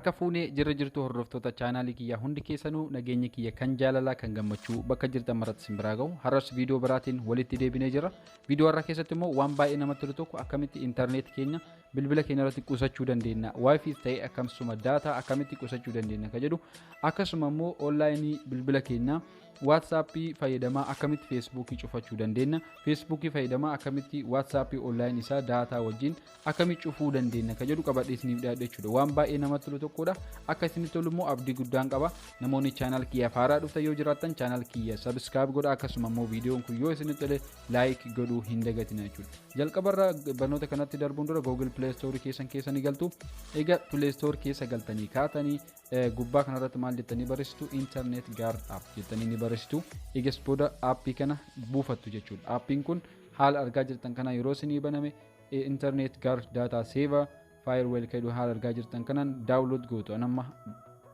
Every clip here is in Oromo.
Harka fuunee jirra jirtu hordoftoota chaanaalii kiyya hundi keessanuu nageenya kiyya kan jaalalaa kan gammachuu bakka jirtan maratti sin biraa gahu har'as viidiyoo biraatiin walitti deebinee jira. Viidiyoo har'a keessatti immoo waan baay'ee namatti tolu tokko akkamitti intarneet keenya bilbila keenya irratti qusachuu dandeenya, wifi ta'ee akkasuma daataa akkamitti qusachuu dandeenya ka jedhu, akkasuma immoo onlaayinii bilbila keenya WhatsAppii fayyadamaa akkamitti Facebookii cufachuu dandeenya, Facebookii fayyadamaa akkamitti WhatsAppii onlaayinii isaa daataa wajjin akkamitti cufuu dandeenya ka jedhu qabadhee isiniif dhiyaadhe jechuudha. Waan baay'ee namatti tolu tokkodha. Akka isinitti tolu immoo abdii guddaan qaba. Namoonni chaanaal kiyya haaraa dhuftan yoo jiraattan chaanaal kiyya subscribe godhaa, akkasuma immoo viidiyoon kun yoo isinitti tole like godhuu hin dagatina jechuudha. Jalqabarra barnoota kanatti darbuun dura Google Play Store keessa ni galtu. Egaa Play Store keessa galtanii kaatanii gubbaa kanarratti maal jettanii barreessitu internet guard app jettanii ni barreessitu. Egas booda appii kana buufattu jechuudha. Appiin kun haala argaa jirtan kana yeroo isinii baname internet guard data saver firewall kedhu haala argaa jirtan kanaan download gootu. Anamma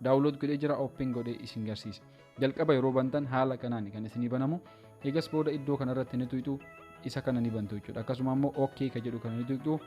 download godhee jira, open godhee isin garsiisa. Jalqaba yeroo bantan haala kanaan kan isinii banamu. Egas booda iddoo kanarratti ni tuqxu isa kana ni bantu jechuudha. Akkasuma immoo okay ka jedhu kana ni tuqxu.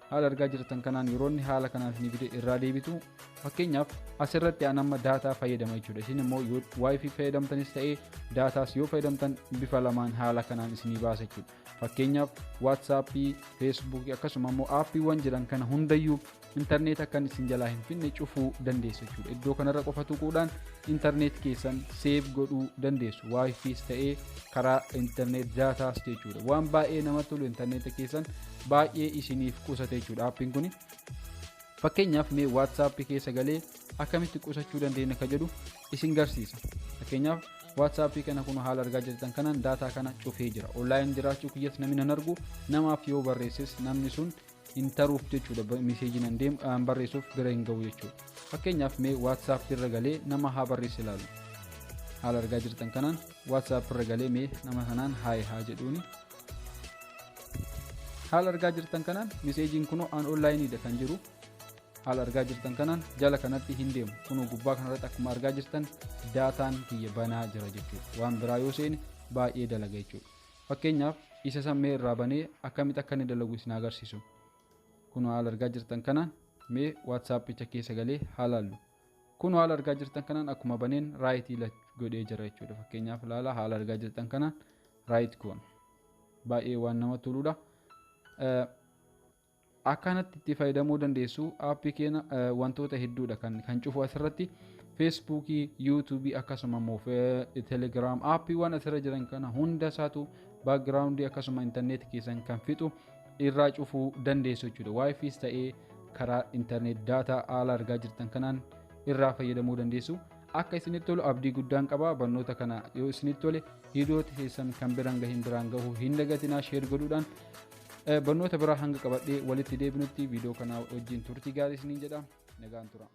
Haala argaa jirtan kanaan yeroo inni haala kanaan isinii fide irraa deebitu. Fakkeenyaaf asirratti anamma daataa fayyadama jechuudha. Isin immoo yoo wifi fayyadamtanis ta'ee daataas yoo fayyadamtan bifa lamaan haala kanaan isinii baasa jechuudha. Fakkeenyaaf WhatsAppii, Facebook akkasuma immoo aappiiwwan jiran kana hundayyuu internet akkan isin jalaa hin finne cufuu dandeessu jechuudha. Iddoo kanarra qofa tuquudhaan internet keessan save godhuu dandeessu. Wifi's ta'ee karaa internet daataas jechuudha. Waan baay'ee namatti tolu internet keessan baay'ee isiniif qusate jechuudha aappiin kun. Fakkeenyaaf mee WhatsApp keessa galee akkamitti qusachuu dandeenya ka jedhu isin garsiisa. Fakkeenyaaf WhatsApp kana kun haala argaa jirtan kanaan daataa kana cufee jira. Online jiraachuu kiyyas namni nan argu, namaaf yoo barreesses namni sun hin taruuf jechuudha. Meseejiin an barreessuuf bira hin gahu jechuudha. Fakkeenyaaf mee WhatsApp irra galee nama haa barreesse ilaalu. Haala argaa jirtan kanaan WhatsApp irra galee mee nama kanaan haa jedhuuni. Haala argaa jirtan kanaan meseejiin kunoo an onlaayiniidha kan jiru. Haala argaa jirtan kanaan jala kanatti hin deemu. Kunoo gubbaa kanarratti akkuma argaa jirtan daataan kiyya banaa jira jechuudha. Waan biraa yoo seene baay'ee dalaga jechuudha. Fakkeenyaaf isa sammee irraa banee akkamitti akka inni dalagu isin agarsiisu. Kunoo haala argaa jirtan kanaan mee WhatsAppicha keessa galee haalaallu. Kunoo haala argaa jirtan kanaan akkuma baneen raayitii godhee jira jechuudha. Fakkeenyaaf ilaala haala argaa jirtan kanaan raayit goona. Baay'ee waan namatti toludha. Akkanatti itti fayyadamuu dandeessu. Aappii keenya wantoota hedduudha kan cufu asirratti. Facebookii, YouTubeii akkasuma immoo Telegram aappiiwwan asirra jiran kana hunda isaatu backgroundii akkasuma internet keessan kan fixu irraa cufuu dandeessu jechuudha. Wifi's ta'ee karaa internet data haala argaa jirtan kanaan irraa fayyadamuu dandeessu. Akka isinitti tolu abdii guddaan qaba. Barnoota kana yoo isinitti tole viidiyoo keessan kan biraan gahu hin dagatinaa share godhuudhaan. Barnoota biraa hanga qabadhee walitti deebinutti viidiyoo kana wajjin turtii gaarii isiniin jedha. Nagaan tura.